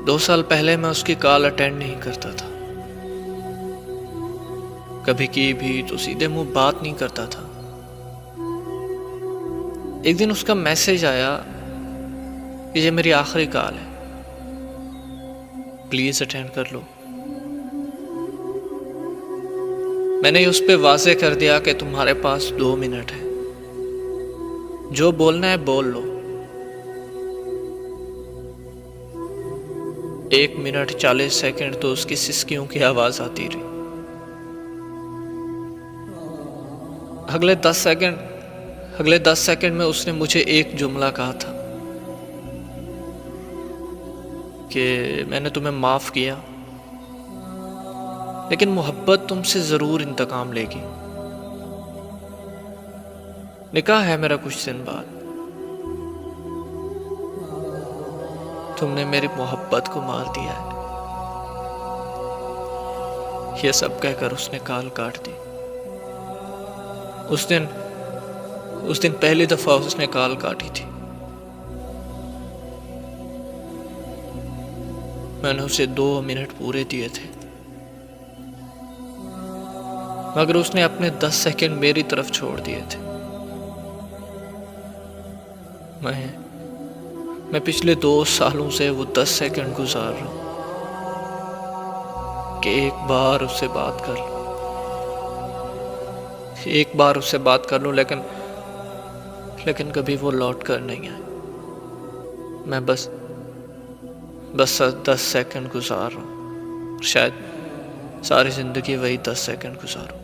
2 साल पहले मैं उसकी कॉल अटेंड नहीं करता था। कभी की भी तो सीधे मुंह बात नहीं करता था। एक दिन उसका मैसेज आया कि ये मेरी आखिरी कॉल है, प्लीज अटेंड कर लो। मैंने उस पे वाज़े कर दिया कि तुम्हारे पास 2 मिनट है, जो बोलना है बोल लो। 1 मिनट 40 सेकंड तो उसकी सिसकियों की आवाज आती रही। अगले 10 सेकंड में उसने मुझे एक जुमला कहा था कि मैंने तुम्हें माफ किया, लेकिन मोहब्बत तुमसे जरूर इंतकाम लेगी। निकाह है मेरा कुछ दिन बाद। तुमने मेरी मोहब्बत को मार दिया है। यह सब कहकर उसने कॉल काट दी। उस दिन पहली दफा उसने कॉल काटी थी। मैंने उसे 2 मिनट पूरे दिए थे, मगर उसने अपने 10 सेकंड मेरी तरफ छोड़ दिए थे। मैं पिछले 2 सालों से वो 10 सेकंड गुजार रहा हूं कि एक बार उससे बात कर लूं, लेकिन कभी वो लौट कर नहीं आए। मैं बस 10 सेकंड गुजार रहा हूं। शायद सारी जिंदगी वही 10 सेकंड गुजारूं।